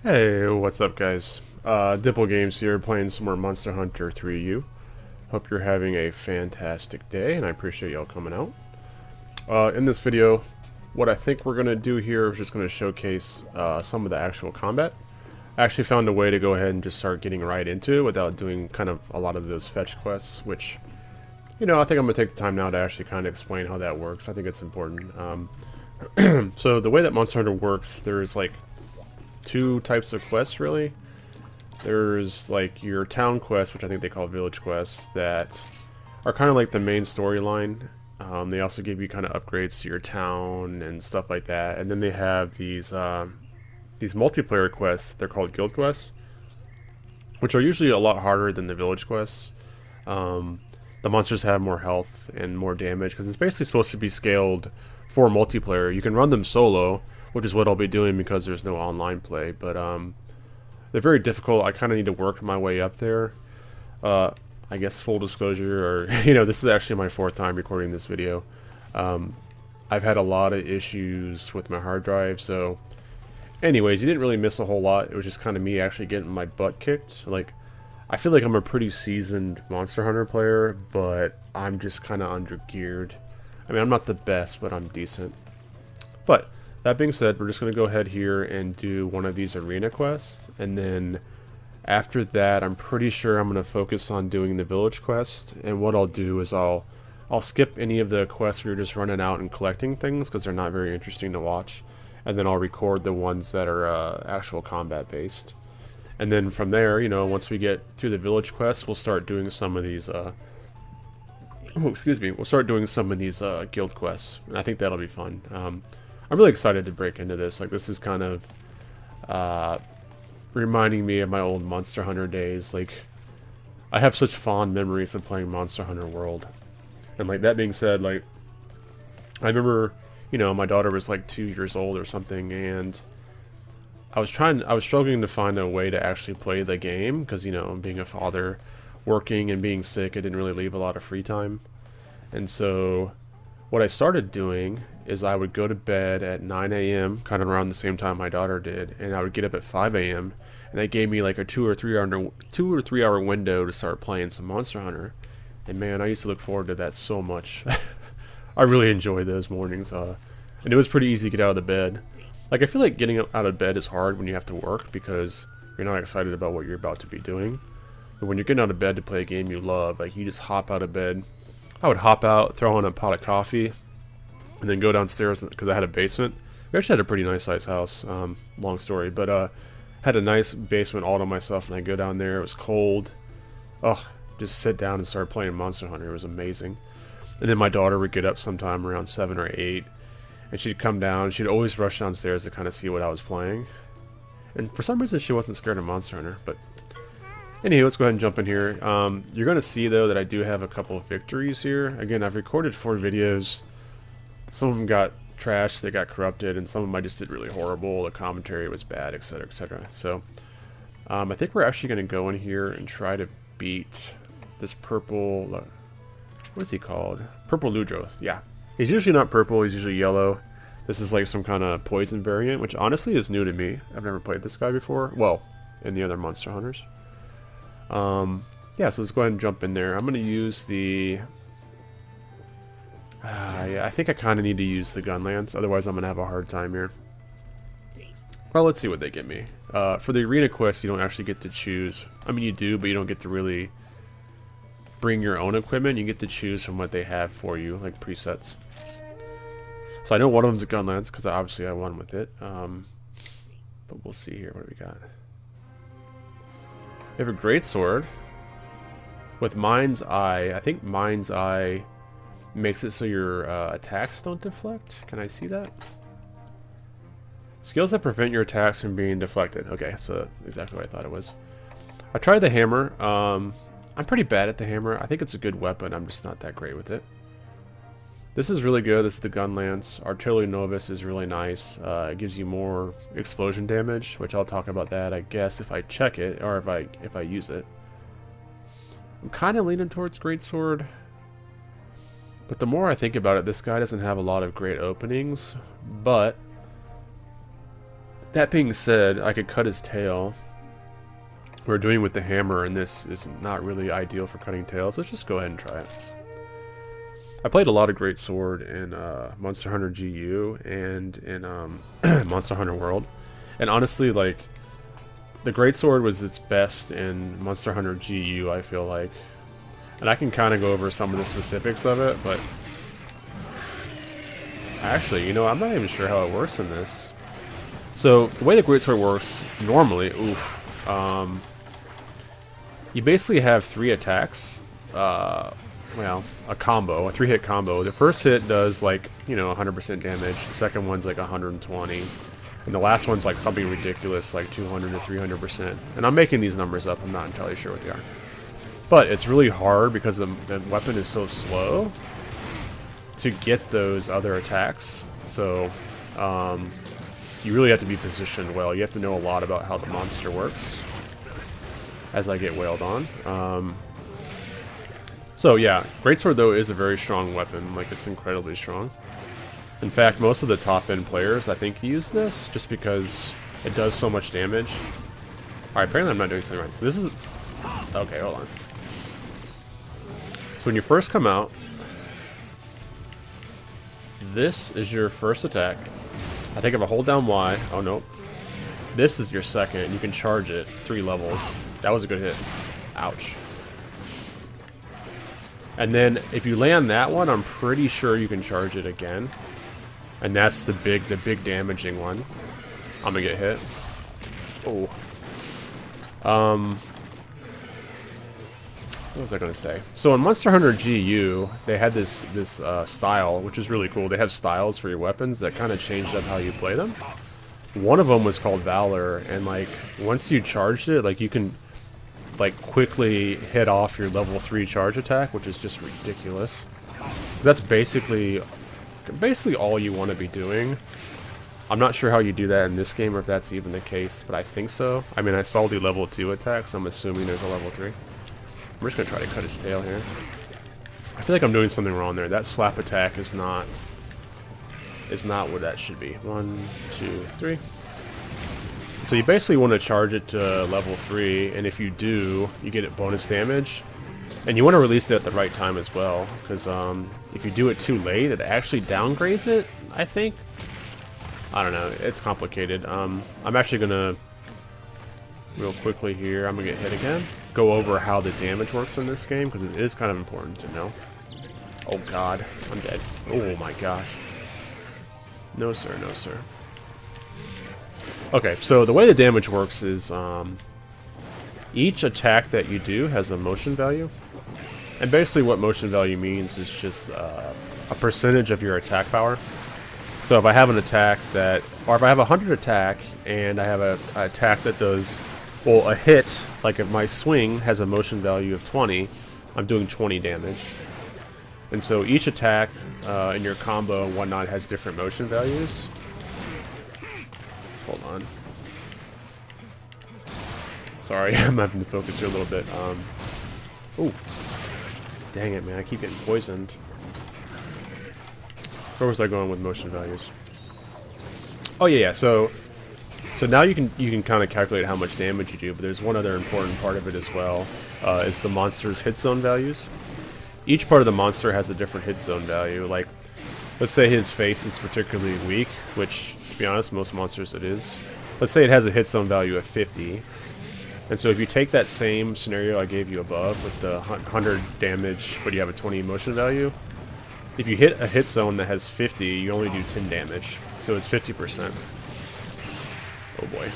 Hey, what's up, guys? Dipple Games here, playing some more Monster Hunter 3U. Hope you're having a fantastic day, and I appreciate y'all coming out. In this video, what I think we're going to do here is just going to showcase some of the actual combat. I actually found a way to go ahead and just start getting right into it without doing kind of a lot of those fetch quests, which, I think I'm going to take the time now to actually kind of explain how that works. I think it's important. So the way that Monster Hunter works, there's like two types of quests, really. There's like your town quests, which I think they call village quests, that are kind of like the main storyline. They also give you kind of upgrades to your town and stuff like that. And then they have these multiplayer quests. They're called guild quests, which are usually a lot harder than the village quests. The monsters have more health and more damage because it's basically supposed to be scaled for multiplayer. You can run them solo, which is what I'll be doing because there's no online play, but they're very difficult. I kind of need to work my way up there. I guess full disclosure, or this is actually my fourth time recording this video. I've had a lot of issues with my hard drive, so anyways, you didn't really miss a whole lot. It was just kind of me actually getting my butt kicked. Like, I feel like I'm a pretty seasoned Monster Hunter player, but I'm just kind of under geared. I mean, I'm not the best, but I'm decent. But that being said, we're just going to go ahead here and do one of these arena quests, and then after that, I'm pretty sure I'm going to focus on doing the village quest. And what I'll do is I'll skip any of the quests where you're just running out and collecting things because they're not very interesting to watch, and then I'll record the ones that are actual combat based. And then from there, once we get through the village quests, we'll start doing some of these. Excuse me. We'll start doing some of these guild quests, and I think that'll be fun. I'm really excited to break into this. Like, this is kind of reminding me of my old Monster Hunter days. Like, I have such fond memories of playing Monster Hunter World. And like, that being said, like, I remember, my daughter was like 2 years old or something, and I was struggling to find a way to actually play the game because, being a father, working and being sick, it didn't really leave a lot of free time. And so what I started doing is I would go to bed at 9 a.m., kind of around the same time my daughter did, and I would get up at 5 a.m., and that gave me like a 2 or 3 hour window to start playing some Monster Hunter. And man, I used to look forward to that so much. I really enjoyed those mornings, and it was pretty easy to get out of the bed. Like, I feel like getting out of bed is hard when you have to work because you're not excited about what you're about to be doing. But when you're getting out of bed to play a game you love, like, you just hop out of bed. I would hop out, throw on a pot of coffee, and then go downstairs because I had a basement. We actually had a pretty nice sized house, long story, but had a nice basement all to myself, and I go down there. It was cold. Oh, just sit down and start playing Monster Hunter. It was amazing. And then my daughter would get up sometime around 7 or 8, and she'd come down. She'd always rush downstairs to kind of see what I was playing. And for some reason, she wasn't scared of Monster Hunter. But anyway, let's go ahead and jump in here. You're going to see, though, that I do have a couple of victories here. Again, I've recorded 4 videos. Some of them got trashed, they got corrupted, and some of them I just did really horrible. The commentary was bad, etc., etc. So I think we're actually going to go in here and try to beat this purple... what is he called? Purple Ludroth, yeah. He's usually not purple, he's usually yellow. This is like some kind of poison variant, which honestly is new to me. I've never played this guy before. Well, in the other Monster Hunters. Yeah, so let's go ahead and jump in there. I'm going to use the... yeah, I think I kind of need to use the gun lance, otherwise I'm going to have a hard time here. Well, let's see what they get me. For the arena quest, you don't actually get to choose. I mean, you do, but you don't get to really bring your own equipment. You get to choose from what they have for you, like presets. So I know one of them's a gun lance because obviously I won with it. But we'll see here. What do we got? We have a great sword with Mind's Eye. I think Mind's Eye makes it so your attacks don't deflect. Can I see that? Skills that prevent your attacks from being deflected. Okay, so exactly what I thought it was. I tried the hammer. I'm pretty bad at the hammer. I think it's a good weapon. I'm just not that great with it. This is really good. This is the gun lance. Artillery Novice is really nice. It gives you more explosion damage, which I'll talk about that, I guess, if I check it or if I use it. I'm kind of leaning towards Greatsword, but the more I think about it, this guy doesn't have a lot of great openings. But That being said, I could cut his tail. We're doing with the hammer, and this is not really ideal for cutting tails. Let's just go ahead and try it. I played a lot of Great Sword in Monster Hunter GU and in Monster Hunter World. And honestly, like, the Great Sword was its best in Monster Hunter GU, I feel like. And I can kind of go over some of the specifics of it, but... Actually, you know, I'm not even sure how it works in this. So, the way the Great Sword works, normally, you basically have 3 attacks. Well, a combo, a 3-hit combo. The first hit does, like, you know, 100% damage. The second one's like 120. And the last one's like something ridiculous, like 200 to 300%. And I'm making these numbers up. I'm not entirely sure what they are. But it's really hard because the weapon is so slow to get those other attacks. So, you really have to be positioned well. You have to know a lot about how the monster works as I get wailed on. So yeah, Greatsword though is a very strong weapon. Like, it's incredibly strong. In fact, most of the top end players I think use this just because it does so much damage. Alright, apparently I'm not doing something right. So this is... Okay, hold on. So when you first come out, this is your first attack. I think if I hold down Y... Oh, no. This is your second. You can charge it 3 levels. That was a good hit. Ouch. And then if you land that one, I'm pretty sure you can charge it again. And that's the big damaging one. I'm gonna get hit. Oh. What was I gonna say? So in Monster Hunter GU, they had this style, which is really cool. They have styles for your weapons that kind of changed up how you play them. One of them was called Valor, and like once you charged it, like you can like quickly hit off your level 3 charge attack, which is just ridiculous. That's basically all you want to be doing. I'm not sure how you do that in this game or if that's even the case, but I think so. I mean, I saw the level 2 attack, so I'm assuming there's a level 3. I'm just gonna try to cut his tail here. I feel like I'm doing something wrong there. That slap attack is not what that should be. 1, 2, 3. So you basically want to charge it to level 3, and if you do, you get it bonus damage. And you want to release it at the right time as well, because if you do it too late, it actually downgrades it, I think. I don't know, it's complicated. I'm actually going to, real quickly here, I'm going to get hit again, go over how the damage works in this game, because it is kind of important to know. Oh god, I'm dead. Oh my gosh. No sir, no sir. Okay, so the way the damage works is each attack that you do has a motion value. And basically what motion value means is just a percentage of your attack power. So if I have an attack that, or if I have 100 attack and I have an attack that does, well, a hit, like if my swing has a motion value of 20, I'm doing 20 damage. And so each attack in your combo and whatnot has different motion values. Hold on. Sorry, I'm having to focus here a little bit. Ooh. Dang it, man. I keep getting poisoned. Where was I going with motion values? Oh, yeah. So now you can kind of calculate how much damage you do, but there's one other important part of it as well. Is the monster's hit zone values. Each part of the monster has a different hit zone value. Like, let's say his face is particularly weak, which, to be honest, most monsters it is. Let's say it has a hit zone value of 50. And so if you take that same scenario I gave you above with the 100 damage, but you have a 20 motion value, if you hit a hit zone that has 50, you only do 10 damage. So it's 50%. Oh boy.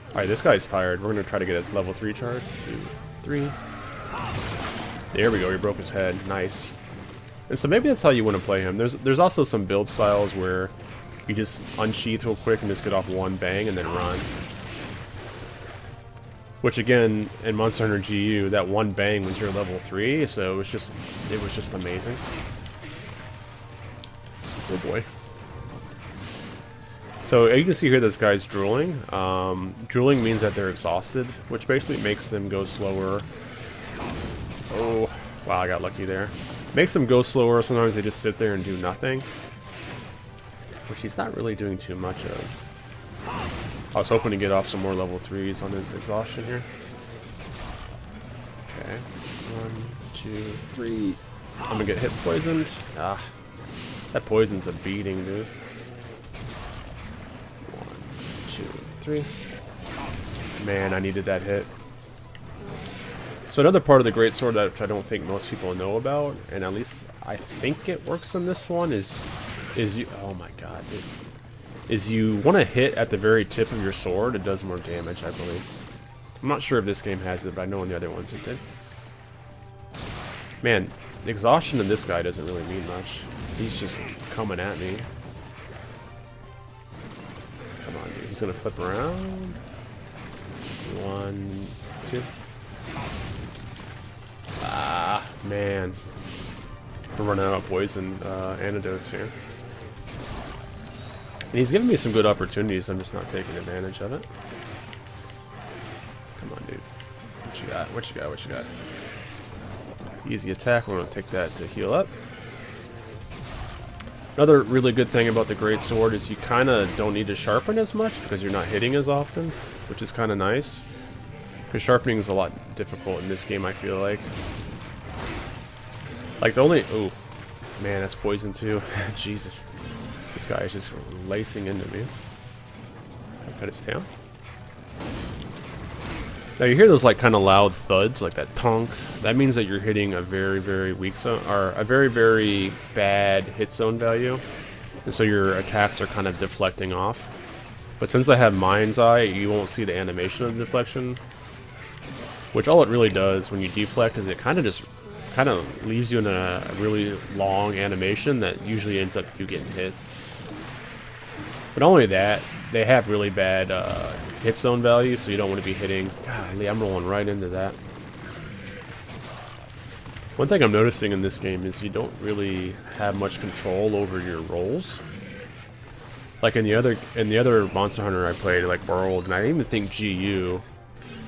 Alright, this guy's tired. We're going to try to get a level 3 charge. 2, 3. There we go, he broke his head. Nice. And so maybe that's how you want to play him. There's also some build styles where you just unsheath real quick and just get off one bang and then run. Which again, in Monster Hunter GU, that one bang was your level 3, so it was just amazing. Oh boy. So you can see here this guy's drooling. Drooling means that they're exhausted, which basically makes them go slower. Oh, wow, I got lucky there. Makes them go slower, sometimes they just sit there and do nothing. Which he's not really doing too much of. I was hoping to get off some more level 3s on his exhaustion here. Okay. 1, 2, 3. I'm gonna get hit poisoned. Ah. That poison's a beating, dude. 1, 2, 3. Man, I needed that hit. So another part of the greatsword that I don't think most people know about, and at least I think it works in this one, is you. Oh my god, dude. Is you want to hit at the very tip of your sword. It does more damage, I believe. I'm not sure if this game has it, but I know in the other ones it did. Man, the exhaustion in this guy doesn't really mean much. He's just coming at me. Come on, dude. He's gonna flip around. 1, 2. Ah, man. We're running out of poison antidotes here. And he's giving me some good opportunities, I'm just not taking advantage of it. Come on, dude. What you got? What you got? What you got? It's an easy attack. We're going to take that to heal up. Another really good thing about the greatsword is you kind of don't need to sharpen as much because you're not hitting as often, which is kind of nice. Because sharpening is a lot difficult in this game, I feel like. Like the only... Ooh. Man, that's poison too. Jesus. This guy is just lacing into me. I cut his tail. Now you hear those like kind of loud thuds, like that tonk. That means that you're hitting a very, very weak zone, or a very, very bad hit zone value. And so your attacks are kind of deflecting off. But since I have Mind's Eye, you won't see the animation of the deflection. Which all it really does when you deflect is it kind of leaves you in a really long animation that usually ends up you getting hit. But not only that, they have really bad hit zone value, so you don't want to be hitting. Golly, I'm rolling right into that. One thing I'm noticing in this game is you don't really have much control over your rolls. Like in the other Monster Hunter I played, like World, and I even think GU,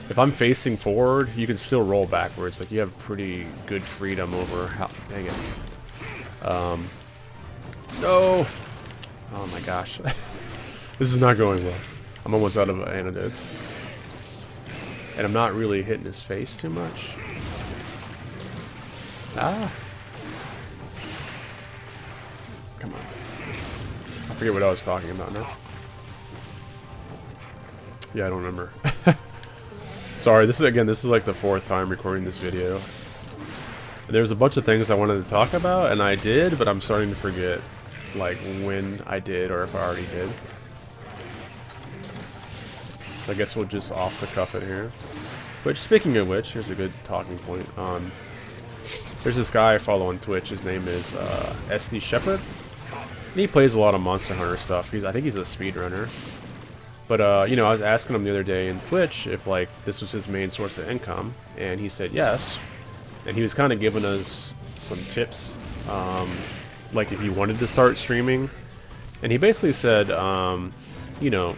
if I'm facing forward, you can still roll backwards. Like you have pretty good freedom over how. Dang it. No. Oh my gosh. This is not going well. I'm almost out of antidotes. And I'm not really hitting his face too much. Ah. Come on. I forget what I was talking about now. Yeah, I don't remember. Sorry, this is like the 4th time recording this video. There's a bunch of things I wanted to talk about, and I did, but I'm starting to forget, like, when I did, or if I already did. So I guess we'll just off the cuff it here. Which, speaking of which, here's a good talking point. There's this guy I follow on Twitch. His name is SD Shepherd. And he plays a lot of Monster Hunter stuff. I think he's a speedrunner. But, you know, I was asking him the other day in Twitch if, like, this was his main source of income. And he said yes. And he was kind of giving us some tips. Like, if he wanted to start streaming. And he basically said, you know,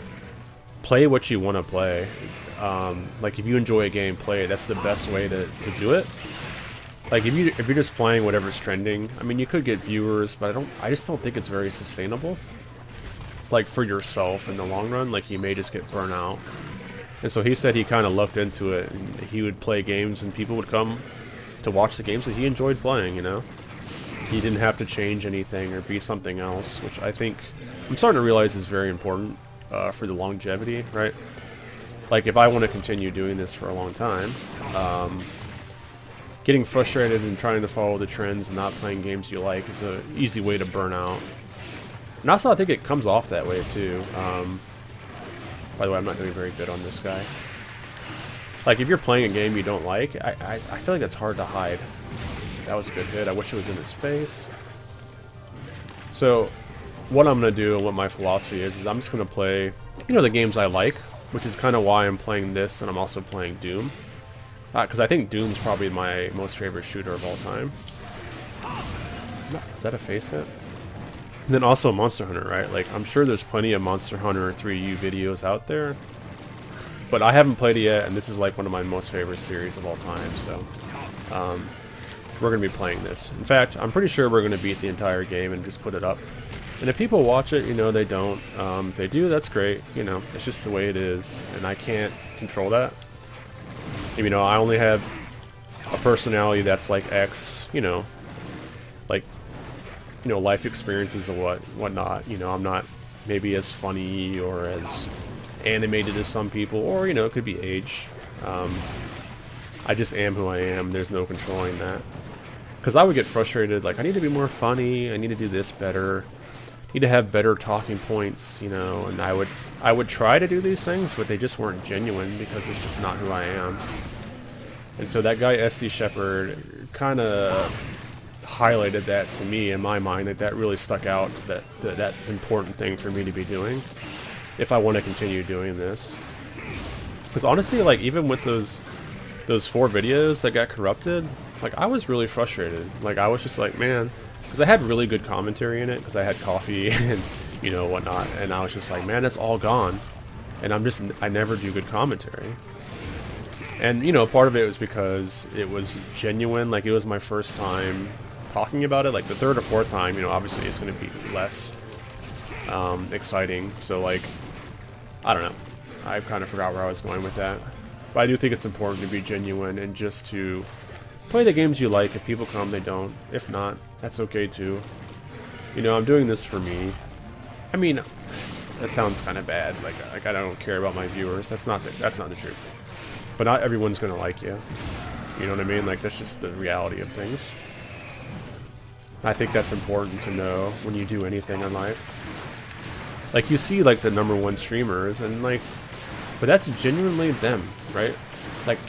play what you want to play. Like, if you enjoy a game, play it. That's the best way to do it. Like, if you're just playing whatever's trending, I mean, you could get viewers, but I just don't think it's very sustainable. Like, for yourself in the long run, like, you may just get burnt out. And so he said he kind of looked into it, and he would play games, and people would come to watch the games that he enjoyed playing, you know? He didn't have to change anything or be something else, which I think I'm starting to realize is very important for the longevity, right? Like, if I want to continue doing this for a long time, getting frustrated and trying to follow the trends and not playing games you like is an easy way to burn out. And also, I think it comes off that way, too. By the way, I'm not doing very good on this guy. Like, if you're playing a game you don't like, I feel like that's hard to hide. That was a good hit. I wish it was in his face. So, what I'm going to do and what my philosophy is I'm just going to play, you know, the games I like, which is kind of why I'm playing this, and I'm also playing Doom. Because I think Doom's probably my most favorite shooter of all time. Is that a face hit? And then also Monster Hunter, right? Like, I'm sure there's plenty of Monster Hunter 3U videos out there. But I haven't played it yet, and this is like one of my most favorite series of all time, so... we're going to be playing this. In fact, I'm pretty sure we're going to beat the entire game and just put it up. And if people watch it, you know, they don't. If they do, that's great. You know, it's just the way it is, and I can't control that. You know, I only have a personality that's like X. You know, like, you know, life experiences and whatnot. You know, I'm not maybe as funny or as animated as some people, or, you know, it could be age. I just am who I am. There's no controlling that. Because I would get frustrated, like, I need to be more funny, I need to do this better, I need to have better talking points, you know, and I would try to do these things, but they just weren't genuine because it's just not who I am. And so that guy, SD Shepherd, kind of highlighted that to me in my mind, that really stuck out, that's an important thing for me to be doing if I want to continue doing this. Because honestly, like, even with those 4 videos that got corrupted, like, I was really frustrated. Like, I was just like, man, because I had really good commentary in it, because I had coffee and, you know, whatnot, and I was just like, man, it's all gone, and I never do good commentary. And, you know, part of it was because it was genuine, like, it was my first time talking about it, like, the 3rd or 4th time, you know, obviously it's going to be less exciting, so, like, I don't know, I kind of forgot where I was going with that. But I do think it's important to be genuine and just to play the games you like. If people come, they don't. If not, that's okay too. You know, I'm doing this for me. I mean, that sounds kind of bad. Like I don't care about my viewers. That's not the truth. But not everyone's gonna like you. You know what I mean? Like, that's just the reality of things. I think that's important to know when you do anything in life. Like, you see, like, the #1 streamers, and, like, but that's genuinely them, right? Like,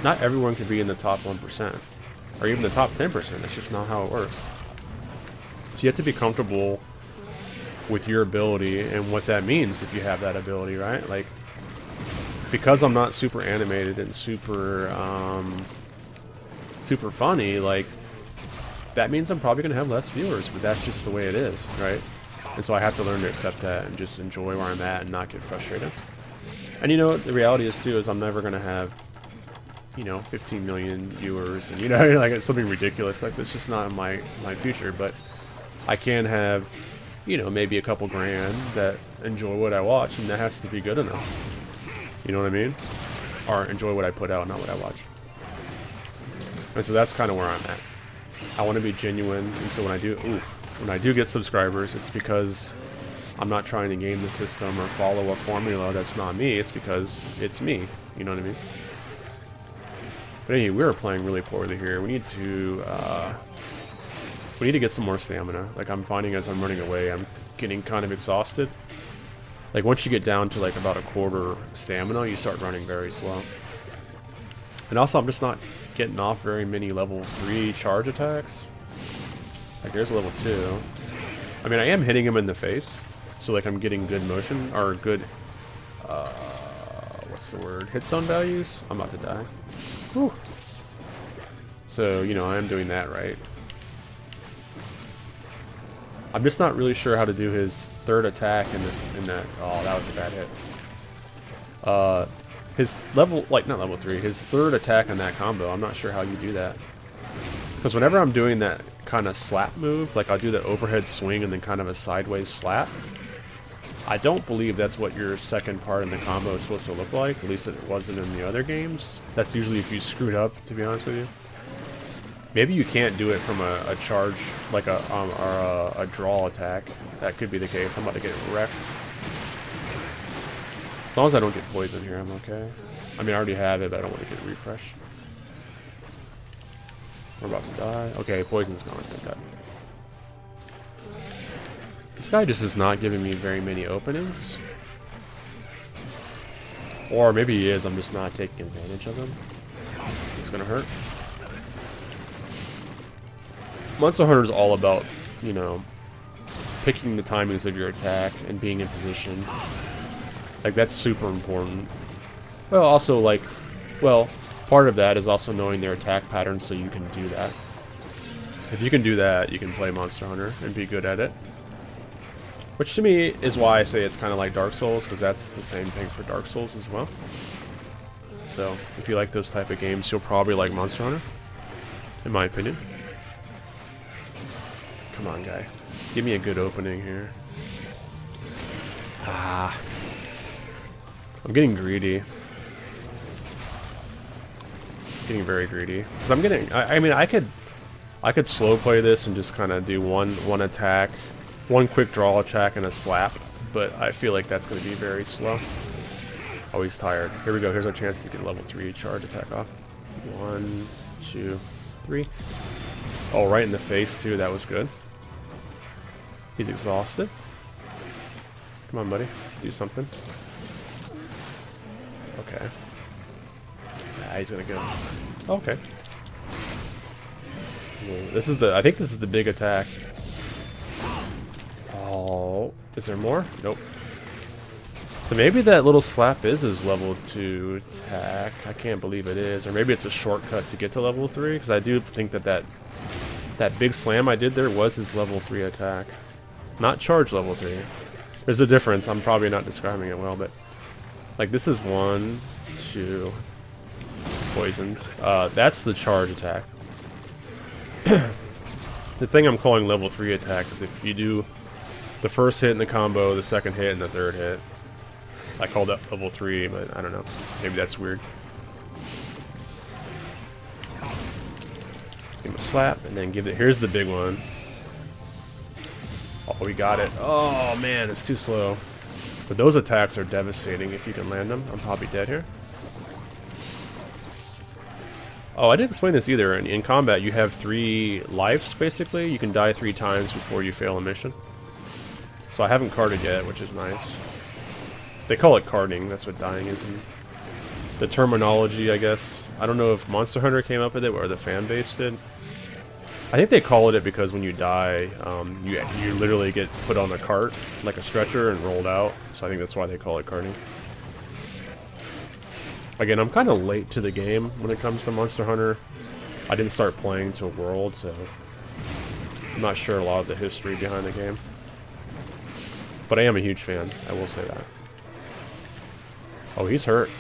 not everyone can be in the top 1%, or even the top 10%. That's just not how it works. So you have to be comfortable with your ability and what that means if you have that ability, right? Like, because I'm not super animated and super funny, like, that means I'm probably gonna have less viewers, but that's just the way it is, right? And so I have to learn to accept that and just enjoy where I'm at and not get frustrated. And, you know, the reality is too, is I'm never gonna have, you know, 15 million viewers, and, you know, like, it's something ridiculous. Like, that's just not in my future. But I can have, you know, maybe a couple grand that enjoy what I watch, and that has to be good enough. You know what I mean? Or enjoy what I put out, not what I watch. And so that's kind of where I'm at. I want to be genuine, and so when I do get subscribers, it's because I'm not trying to game the system or follow a formula that's not me. It's because it's me. You know what I mean? But anyway, we are playing really poorly here. We need to get some more stamina. Like, I'm finding as I'm running away, I'm getting kind of exhausted. Like, once you get down to, like, about a quarter stamina, you start running very slow. And also, I'm just not getting off very many level 3 charge attacks. Like, there's a level 2. I mean, I am hitting him in the face, so, like, I'm getting good motion, or good, what's the word? Hit zone values? I'm about to die. Whew. So, you know, I am doing that right. I'm just not really sure how to do his 3rd attack in that. Oh, that was a bad hit. His level, like, not level 3, his 3rd attack in that combo, I'm not sure how you do that. Because whenever I'm doing that kind of slap move, like, I'll do the overhead swing and then kind of a sideways slap, I don't believe that's what your second part in the combo is supposed to look like. At least it wasn't in the other games. That's usually if you screwed up, to be honest with you. Maybe you can't do it from a charge, like a draw attack. That could be the case. I'm about to get wrecked. As long as I don't get poison here, I'm okay. I mean, I already have it, but I don't want to get refresh. We're about to die. Okay, poison's gone. Thank God. This guy just is not giving me very many openings. Or maybe he is, I'm just not taking advantage of him. It's gonna hurt. Monster Hunter is all about, you know, picking the timings of your attack and being in position. Like, that's super important. Well, also, like, well, part of that is also knowing their attack patterns so you can do that. If you can do that, you can play Monster Hunter and be good at it. Which to me is why I say it's kind of like Dark Souls, because that's the same thing for Dark Souls as well. So, if you like those type of games, you'll probably like Monster Hunter, in my opinion. Come on, guy. Give me a good opening here. Ah. I'm getting greedy. Getting very greedy. Because I'm getting... I mean, I could slow play this and just kind of do one attack. One quick draw attack and a slap. But I feel like that's going to be very slow. Oh, he's tired. Here we go. Here's our chance to get level 3 charge attack off. 1, 2, 3. Oh, right in the face, too. That was good. He's exhausted. Come on, buddy. Do something. Okay. Ah, he's gonna go. Okay. This is the... I think this is the big attack. Oh... Is there more? Nope. So maybe that little slap is his level 2 attack. I can't believe it is. Or maybe it's a shortcut to get to level 3. Because I do think that big slam I did there was his level 3 attack. Not charge level 3. There's a difference. I'm probably not describing it well, but... Like, this is 1, 2... Poisoned. That's the charge attack. The thing I'm calling level 3 attack is if you do the first hit in the combo, the second hit, and the third hit. I called that level 3, but I don't know. Maybe that's weird. Let's give him a slap, and then give it... Here's the big one. Oh, we got it. Oh, man, it's too slow. But those attacks are devastating if you can land them. I'm probably dead here. Oh, I didn't explain this either. In combat, you have 3 lives, basically. You can die 3 times before you fail a mission. So I haven't carded yet, which is nice. They call it carding. That's what dying is in the terminology, I guess. I don't know if Monster Hunter came up with it or the fan base did. I think they call it because when you die, you literally get put on a cart, like a stretcher, and rolled out. So I think that's why they call it carding. Again, I'm kind of late to the game when it comes to Monster Hunter. I didn't start playing till World, so I'm not sure a lot of the history behind the game. But I am a huge fan, I will say that. Oh, he's hurt.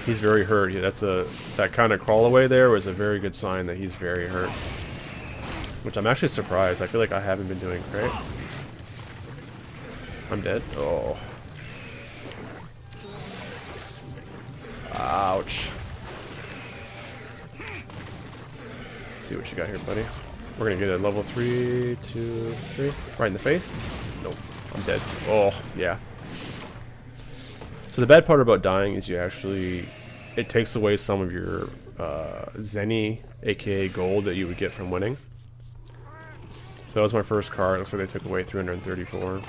He's very hurt. Yeah, that kind of crawl away there was a very good sign that he's very hurt. Which I'm actually surprised. I feel like I haven't been doing great. I'm dead. Oh. Ouch. See what you got here, buddy. We're gonna get a level 3, 2, 3. Right in the face. Nope. I'm dead. Oh, yeah. So the bad part about dying is it takes away some of your Zenny, aka gold, that you would get from winning. So that was my first card. Looks like they took away 334.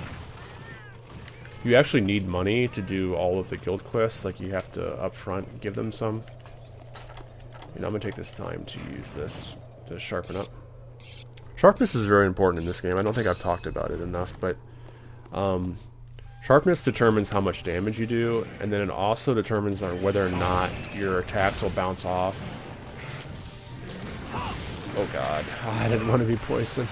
You actually need money to do all of the guild quests. Like, you have to upfront give them some. And I'm gonna take this time to use this to sharpen up. Sharpness is very important in this game. I don't think I've talked about it enough, but sharpness determines how much damage you do, and then it also determines whether or not your attacks will bounce off. Oh god, I didn't want to be poisoned.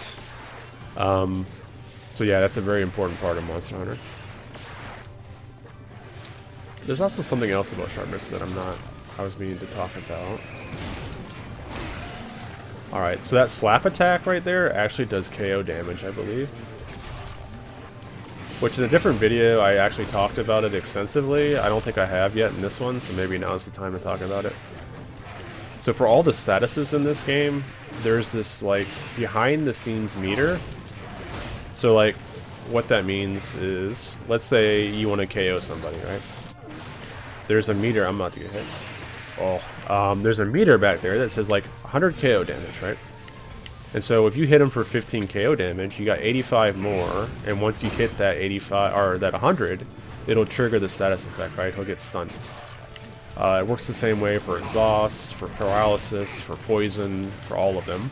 So yeah, that's a very important part of Monster Hunter. There's also something else about sharpness that I was meaning to talk about. Alright, so that slap attack right there actually does KO damage, I believe. Which in a different video, I actually talked about it extensively. I don't think I have yet in this one, so maybe now's the time to talk about it. So for all the statuses in this game, there's this, like, behind-the-scenes meter. So, like, what that means is, let's say you want to KO somebody, right? There's a meter. I'm about to get hit. Oh, there's a meter back there that says like 100 KO damage, right? And so if you hit him for 15 KO damage, you got 85 more, and once you hit that 85 or that 100, it'll trigger the status effect, right? He'll get stunned. It works the same way for exhaust, for paralysis, for poison, for all of them.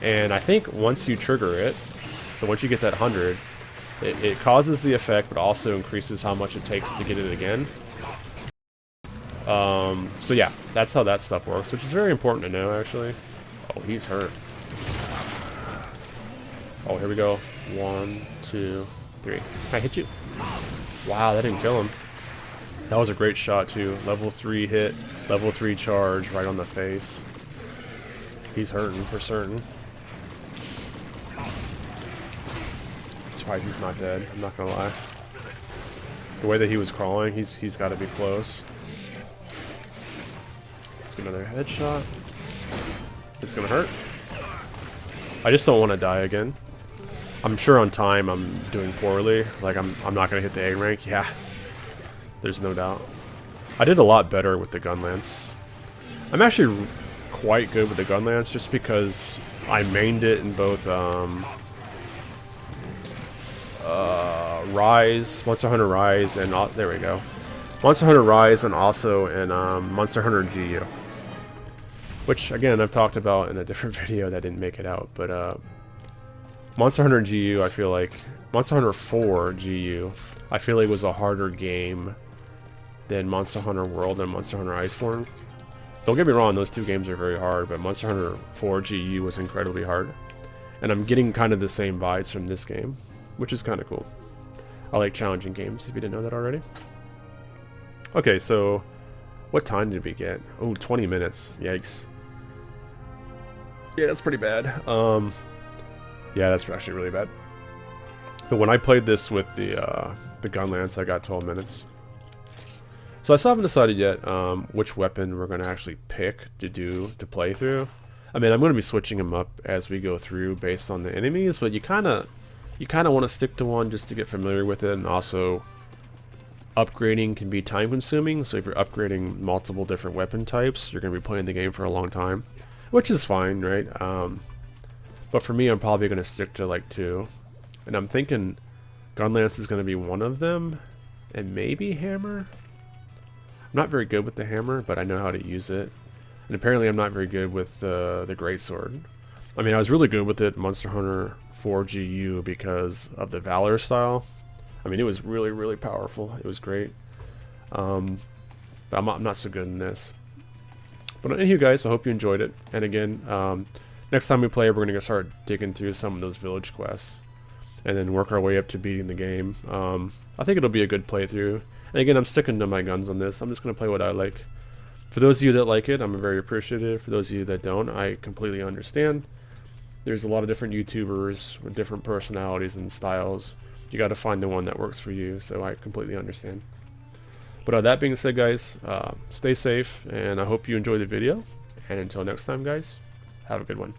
And I think once you trigger it, so once you get that 100, it causes the effect, but also increases how much it takes to get it again. So yeah, that's how that stuff works, which is very important to know, actually. Oh, he's hurt. Oh, here we go. 1, 2, 3. Can I hit you? Wow, that didn't kill him. That was a great shot, too. Level 3 hit, level 3 charge right on the face. He's hurting for certain. surprised he's not dead. I'm not gonna lie. The way that he was crawling, he's got to be close. Let's get another headshot. It's gonna hurt. I just don't want to die again. I'm sure on time I'm doing poorly. Like I'm not gonna hit the A rank. Yeah, there's no doubt. I did a lot better with the gun lance. I'm actually quite good with the gun lance just because I mained it in both Rise, Monster Hunter Rise, and there we go, Monster Hunter Rise, and also in Monster Hunter GU, which again I've talked about in a different video that didn't make it out. But Monster Hunter GU, I feel like Monster Hunter 4 GU, I feel like was a harder game than Monster Hunter World and Monster Hunter Iceborne. Don't get me wrong, those two games are very hard, but Monster Hunter 4 GU was incredibly hard. And I'm getting kind of the same vibes from this game, which is kind of cool. I like challenging games, if you didn't know that already. Okay, so what time did we get? Oh, 20 minutes. Yikes. Yeah, that's pretty bad. Yeah, that's actually really bad. But when I played this with the gun lance, I got 12 minutes. So I still haven't decided yet which weapon we're going to actually pick to play through. I mean, I'm going to be switching them up as we go through based on the enemies, but you kind of want to stick to one just to get familiar with it, and also upgrading can be time consuming, so if you're upgrading multiple different weapon types, you're going to be playing the game for a long time, which is fine, right? But for me, I'm probably going to stick to like 2, and I'm thinking gun lance is going to be one of them, and maybe hammer. I'm not very good with the hammer, but I know how to use it. And apparently I'm not very good with the greatsword. I mean, I was really good with it in Monster Hunter 4 GU because of the Valor style. I mean, it was really, really powerful. It was great. But I'm not so good in this. But anywho, guys, I hope you enjoyed it. And again, next time we play, we're going to start digging through some of those village quests. And then work our way up to beating the game. I think it'll be a good playthrough. And again, I'm sticking to my guns on this. I'm just going to play what I like. For those of you that like it, I'm very appreciative. For those of you that don't, I completely understand. There's a lot of different YouTubers with different personalities and styles. You got to find the one that works for you, so I completely understand. But that being said, guys, stay safe, and I hope you enjoyed the video. And until next time, guys, have a good one.